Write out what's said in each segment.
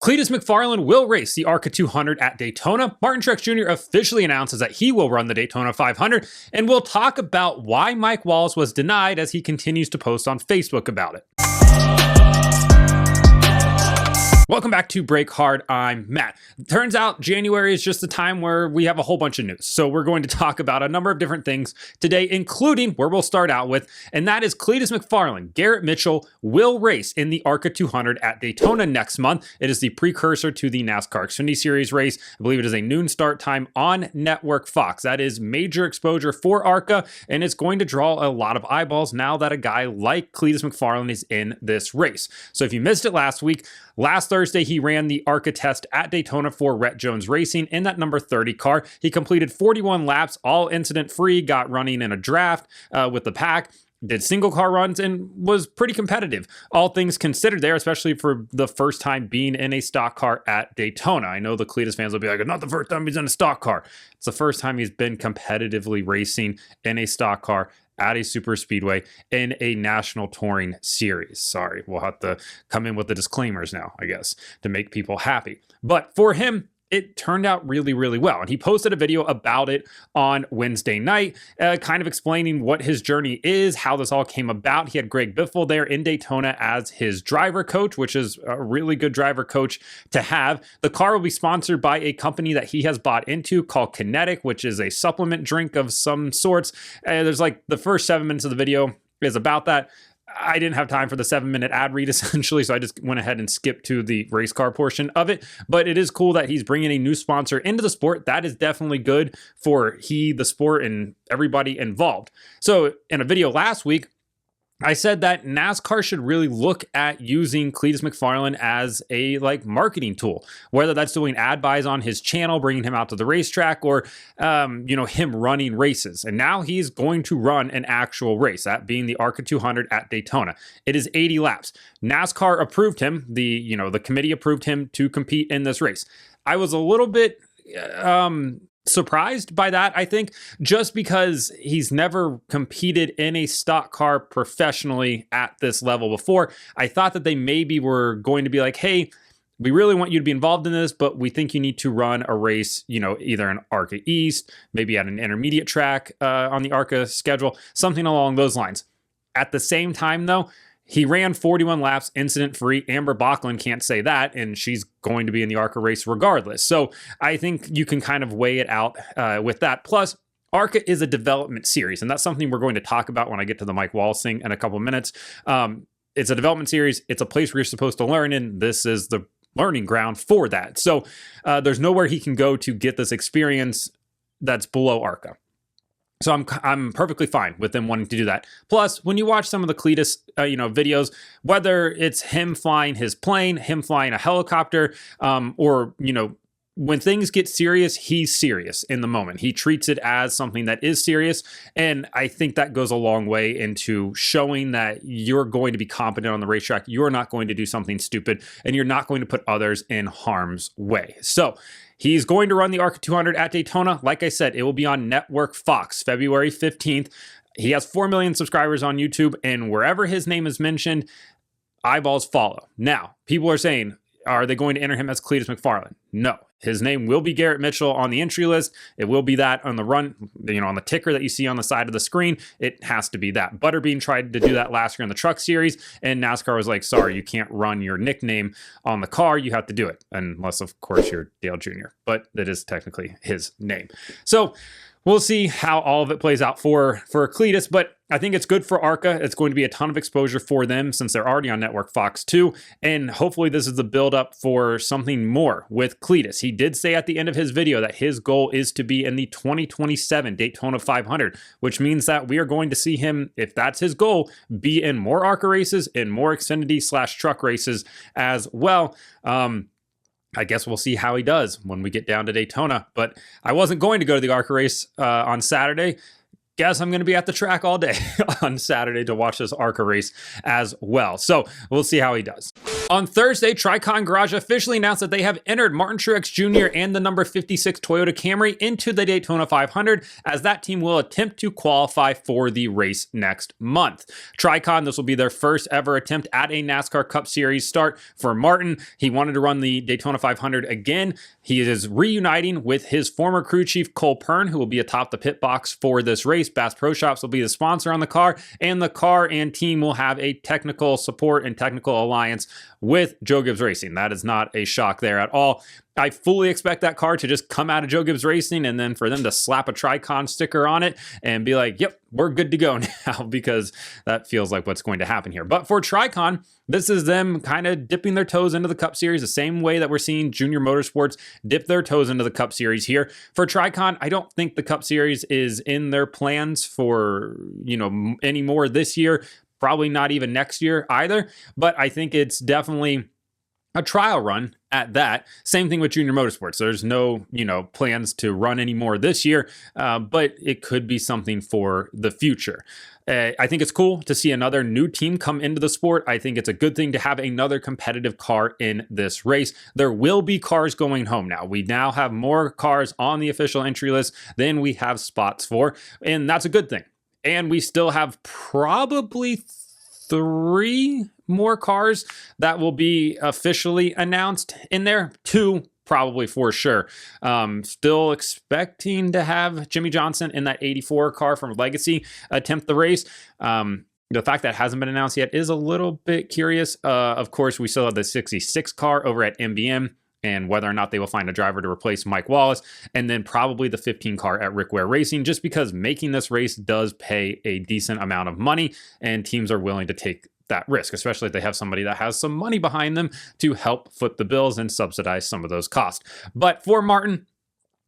Cleetus McFarland will race the ARCA 200 at Daytona. Martin Truex Jr. officially announces that he will run the Daytona 500, and we'll talk about why Mike Wallace was denied as he continues to post on Facebook about it. Welcome back to Break Hard. I'm Matt. Turns out January is just the time where we have a whole bunch of news. So we're going to talk about a number of different things today, including where we'll start out with, and that is Cleetus McFarland. Garrett Mitchell will race in the ARCA 200 at Daytona next month. It is the precursor to the NASCAR Xfinity Series race. I believe it is a noon start time on Network Fox. That is major exposure for ARCA, and it's going to draw a lot of eyeballs now that a guy like Cleetus McFarland is in this race. So if you missed it last week, last Thursday, he ran the ARCA test at Daytona for Rhett Jones Racing in that number 30 car. He completed 41 laps, all incident-free, got running in a draft with the pack, did single car runs, and was pretty competitive. All things considered there, especially for the first time being in a stock car at Daytona. I know the Cleetus fans will be like, not the first time he's in a stock car. It's the first time he's been competitively racing in a stock car at a super speedway in a national touring series. Sorry, we'll have to come in with the disclaimers now, I guess, to make people happy. But for him, it turned out really, really well. And he posted a video about it on Wednesday night, kind of explaining what his journey is, how this all came about. He had Greg Biffle there in Daytona as his driver coach, which is a really good driver coach to have. The car will be sponsored by a company that he has bought into called Kinetic, which is a supplement drink of some sorts. There's like the first 7 minutes of the video is about that. I didn't have time for the 7-minute ad read, essentially, so I just went ahead and skipped to the race car portion of it. But it is cool that he's bringing a new sponsor into the sport. That is definitely good for the sport, and everybody involved. So in a video last week, I said that NASCAR should really look at using Cleetus McFarland as a marketing tool, whether that's doing ad buys on his channel, bringing him out to the racetrack, or him running races. And now he's going to run an actual race, that being the ARCA 200 at Daytona. It is 80 laps. NASCAR approved him. The committee approved him to compete in this race. I was a little bit surprised by that, I think, just because he's never competed in a stock car professionally at this level before. I thought that they maybe were going to be like, hey, we really want you to be involved in this, but we think you need to run a race, either in ARCA East, maybe at an intermediate track on the ARCA schedule, something along those lines. At the same time, though, he ran 41 laps incident-free. Amber Bachland can't say that, and she's going to be in the ARCA race regardless. So I think you can kind of weigh it out with that. Plus, ARCA is a development series, and that's something we're going to talk about when I get to the Mike Wallace thing in a couple of minutes. It's a development series. It's a place where you're supposed to learn, and this is the learning ground for that. So there's nowhere he can go to get this experience that's below ARCA. So I'm perfectly fine with them wanting to do that. Plus, when you watch some of the Cleetus videos, whether it's him flying his plane, him flying a helicopter, or when things get serious, he's serious in the moment. He treats it as something that is serious, and I think that goes a long way into showing that you're going to be competent on the racetrack. You're not going to do something stupid, and you're not going to put others in harm's way. So he's going to run the ARCA 200 at Daytona. Like I said, it will be on Network Fox, February 15th. He has 4 million subscribers on YouTube, and wherever his name is mentioned, eyeballs follow. Now, people are saying, are they going to enter him as Cleetus McFarland? No. His name will be Garrett Mitchell on the entry list. It will be that on the run, on the ticker that you see on the side of the screen. It has to be that. Butterbean tried to do that last year in the truck series, and NASCAR was like, sorry, you can't run your nickname on the car. You have to do it. Unless, of course, you're Dale Jr., but that is technically his name. So we'll see how all of it plays out for Cleetus, but I think it's good for ARCA. It's going to be a ton of exposure for them since they're already on Network Fox 2, and hopefully this is the build-up for something more with Cleetus. He did say at the end of his video that his goal is to be in the 2027 Daytona 500, which means that we are going to see him, if that's his goal, be in more ARCA races, in more Xfinity/truck races as well. I guess we'll see how he does when we get down to Daytona, but I wasn't going to go to the ARCA race on Saturday. Guess I'm going to be at the track all day on Saturday to watch this ARCA race as well. So we'll see how he does. On Thursday, Tricon Garage officially announced that they have entered Martin Truex Jr. and the number 56 Toyota Camry into the Daytona 500, as that team will attempt to qualify for the race next month. Tricon, this will be their first ever attempt at a NASCAR Cup Series start for Martin. He wanted to run the Daytona 500 again. He is reuniting with his former crew chief, Cole Pern, who will be atop the pit box for this race. Bass Pro Shops will be the sponsor on the car, and the car and team will have a technical support and technical alliance with Joe Gibbs Racing. That is not a shock there at all. I fully expect that car to just come out of Joe Gibbs Racing and then for them to slap a Tricon sticker on it and be like, yep, we're good to go now, because that feels like what's going to happen here. But for Tricon, this is them kind of dipping their toes into the Cup Series the same way that we're seeing Junior Motorsports dip their toes into the Cup Series here. For Tricon, I don't think the Cup Series is in their plans for, any more this year. Probably not even next year either, but I think it's definitely a trial run at that. Same thing with Junior Motorsports. There's no, plans to run anymore this year, but it could be something for the future. I think it's cool to see another new team come into the sport. I think it's a good thing to have another competitive car in this race. There will be cars going home now. We now have more cars on the official entry list than we have spots for, and that's a good thing. And we still have probably 3 more cars that will be officially announced in there. 2 probably for sure. Still expecting to have Jimmy Johnson in that 84 car from Legacy attempt the race. The fact that it hasn't been announced yet is a little bit curious. Of course, we still have the 66 car over at MBM, and whether or not they will find a driver to replace Mike Wallace, and then probably the 15 car at Rick Ware Racing, just because making this race does pay a decent amount of money, and teams are willing to take that risk, especially if they have somebody that has some money behind them to help foot the bills and subsidize some of those costs. But for Martin,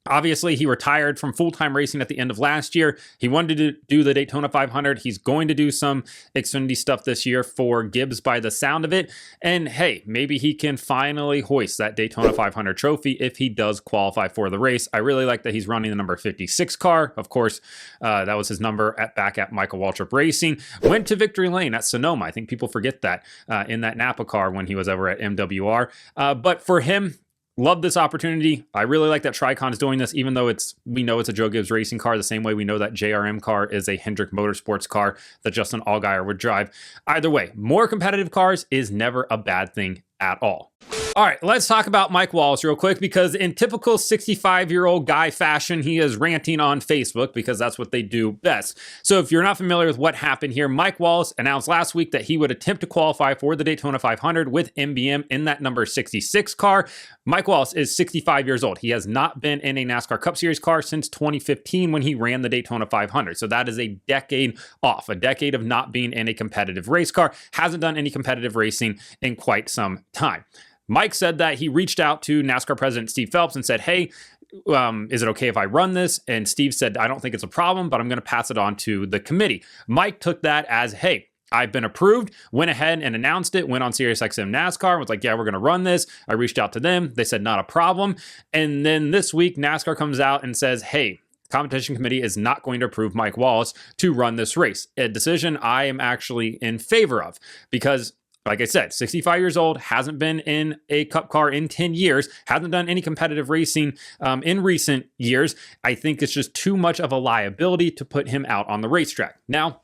obviously, he retired from full-time racing at the end of last year. He wanted to do the Daytona 500. He's going to do some Xfinity stuff this year for Gibbs by the sound of it. And hey, maybe he can finally hoist that Daytona 500 trophy if he does qualify for the race. I really like that he's running the number 56 car. Of course, that was his number back at Michael Waltrip Racing. Went to Victory Lane at Sonoma. I think people forget that in that Napa car when he was over at MWR. But for him, love this opportunity. I really like that Tricon is doing this, even though we know it's a Joe Gibbs Racing car, the same way we know that JRM car is a Hendrick Motorsports car that Justin Allgaier would drive. Either way, more competitive cars is never a bad thing at all. All right, let's talk about Mike Wallace real quick, because in typical 65-year-old guy fashion, he is ranting on Facebook because that's what they do best. So if you're not familiar with what happened here, Mike Wallace announced last week that he would attempt to qualify for the Daytona 500 with MBM in that number 66 car. Mike Wallace is 65 years old. He has not been in a NASCAR Cup Series car since 2015 when he ran the Daytona 500. So that is a decade off, a decade of not being in a competitive race car. Hasn't done any competitive racing in quite some time. Mike said that he reached out to NASCAR president Steve Phelps and said, hey, is it okay if I run this? And Steve said, I don't think it's a problem, but I'm going to pass it on to the committee. Mike took that as, hey, I've been approved, went ahead and announced it, went on SiriusXM NASCAR, was like, yeah, we're going to run this. I reached out to them. They said, not a problem. And then this week, NASCAR comes out and says, hey, competition committee is not going to approve Mike Wallace to run this race. A decision I am actually in favor of, because like I said, 65 years old, hasn't been in a cup car in 10 years, hasn't done any competitive racing in recent years. I think it's just too much of a liability to put him out on the racetrack. Now,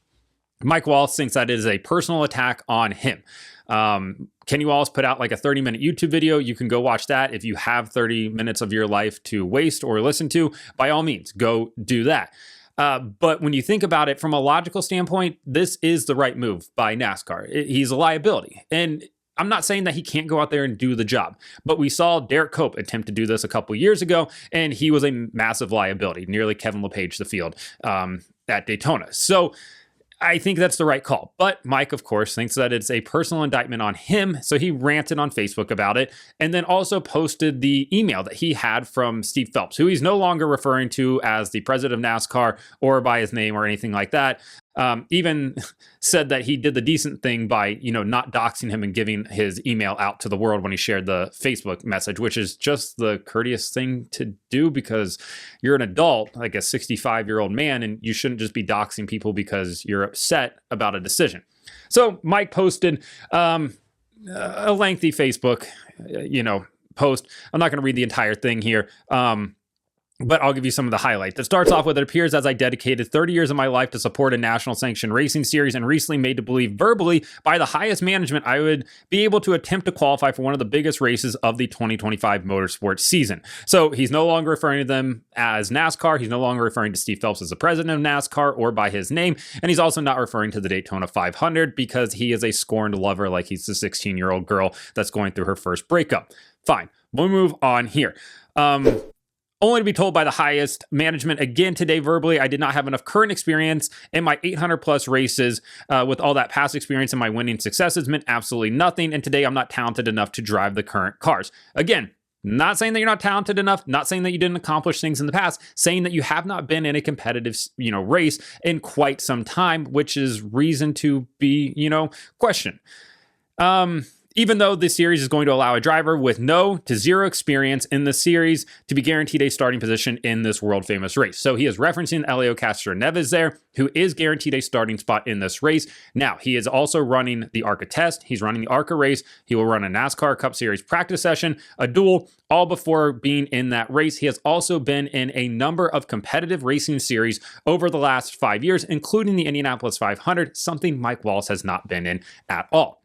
Mike Wallace thinks that it is a personal attack on him. Kenny Wallace put out like a 30-minute YouTube video. You can go watch that. If you have 30 minutes of your life to waste or listen to, by all means, go do that. But when you think about it from a logical standpoint, this is the right move by NASCAR. He's a liability. And I'm not saying that he can't go out there and do the job, but we saw Derek Cope attempt to do this a couple years ago, and he was a massive liability, nearly Kevin LePage the field at Daytona. So I think that's the right call. But Mike, of course, thinks that it's a personal indictment on him. So he ranted on Facebook about it, and then also posted the email that he had from Steve Phelps, who he's no longer referring to as the president of NASCAR or by his name or anything like that. Even said that he did the decent thing by, not doxing him and giving his email out to the world when he shared the Facebook message, which is just the courteous thing to do because you're an adult, like a 65-year-old man, and you shouldn't just be doxing people because you're upset about a decision. So Mike posted, a lengthy Facebook, post. I'm not going to read the entire thing here. But I'll give you some of the highlights. It starts off with, it appears as I dedicated 30 years of my life to support a national sanctioned racing series and recently made to believe verbally by the highest management I would be able to attempt to qualify for one of the biggest races of the 2025 motorsports season. So he's no longer referring to them as NASCAR. He's no longer referring to Steve Phelps as the president of NASCAR or by his name. And he's also not referring to the Daytona 500 because he is a scorned lover like he's the 16-year-old girl that's going through her first breakup. Fine. We'll move on here. Only to be told by the highest management again today verbally, I did not have enough current experience in my 800 plus races with all that past experience and my winning successes meant absolutely nothing. And today I'm not talented enough to drive the current cars. Again, not saying that you're not talented enough, not saying that you didn't accomplish things in the past, saying that you have not been in a competitive, race in quite some time, which is reason to be, questioned. Even though this series is going to allow a driver with no to zero experience in the series to be guaranteed a starting position in this world famous race. So he is referencing Elio Castroneves there, who is guaranteed a starting spot in this race. Now, he is also running the ARCA test. He's running the ARCA race. He will run a NASCAR Cup Series practice session, a duel, all before being in that race. He has also been in a number of competitive racing series over the last 5 years, including the Indianapolis 500, something Mike Wallace has not been in at all.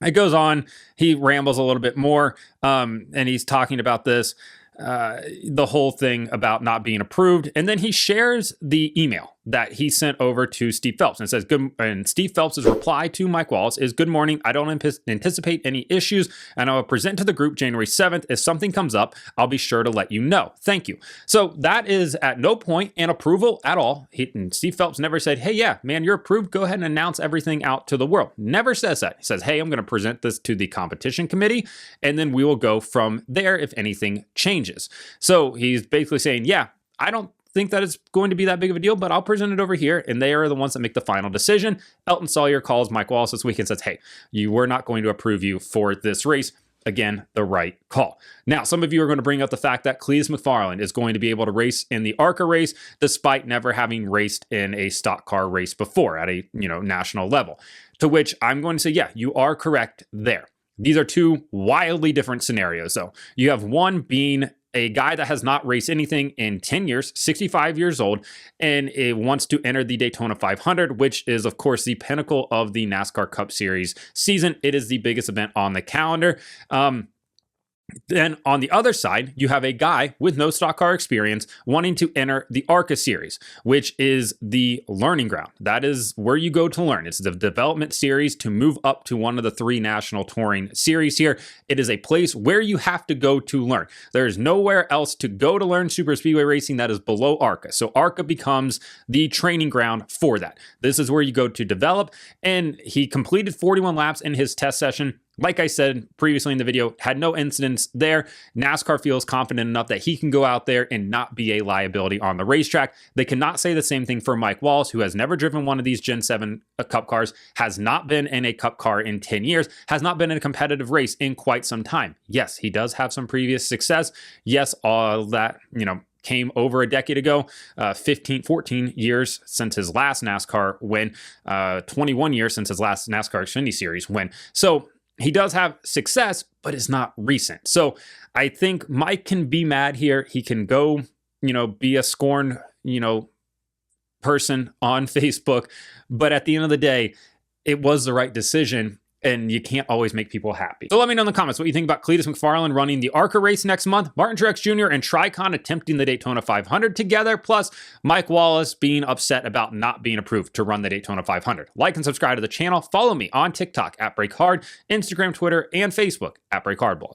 It goes on, he rambles a little bit more, and he's talking about this, the whole thing about not being approved. And then he shares the email that he sent over to Steve Phelps and says, and Steve Phelps' reply to Mike Wallace is, "Good morning. I don't anticipate any issues, and I will present to the group January 7th. If something comes up, I'll be sure to let you know. Thank you." So that is at no point an approval at all. Steve Phelps never said, "Hey, yeah, man, you're approved. Go ahead and announce everything out to the world." Never says that. He says, "Hey, I'm going to present this to the competition committee, and then we will go from there if anything changes." So he's basically saying, yeah, I don't think that it's going to be that big of a deal, but I'll present it over here, and they are the ones that make the final decision. Elton Sawyer calls Mike Wallace this week and says, "Hey, we're not going to approve you for this race." Again, the right call. Now, some of you are going to bring up the fact that Cleetus McFarland is going to be able to race in the ARCA race despite never having raced in a stock car race before at a national level. To which I'm going to say, yeah, you are correct there. These are two wildly different scenarios. So you have one being a guy that has not raced anything in 10 years, 65 years old, and it wants to enter the Daytona 500, which is, of course, the pinnacle of the NASCAR Cup Series season. It is the biggest event on the calendar. Then on the other side, you have a guy with no stock car experience wanting to enter the ARCA series, which is the learning ground. That is where you go to learn. It's the development series to move up to one of the 3 national touring series here. It is a place where you have to go to learn. There is nowhere else to go to learn super speedway racing that is below ARCA. So ARCA becomes the training ground for that. This is where you go to develop. And he completed 41 laps in his test session. Like I said previously in the video, had no incidents there. NASCAR feels confident enough that he can go out there and not be a liability on the racetrack. They cannot say the same thing for Mike Wallace, who has never driven one of these Gen 7 Cup cars, has not been in a Cup car in 10 years, has not been in a competitive race in quite some time. Yes, he does have some previous success. Yes, all that, came over a decade ago, 14 years since his last NASCAR win, 21 years since his last NASCAR Xfinity Series win. So he does have success, but it's not recent. So I think Mike can be mad here. He can go, be a scorned, person on Facebook. But at the end of the day, it was the right decision. And you can't always make people happy. So let me know in the comments what you think about Cleetus McFarland running the ARCA race next month, Martin Truex Jr. and Tricon attempting the Daytona 500 together, plus Mike Wallace being upset about not being approved to run the Daytona 500. Like and subscribe to the channel. Follow me on TikTok at BreakHard, Instagram, Twitter, and Facebook at BreakHardball.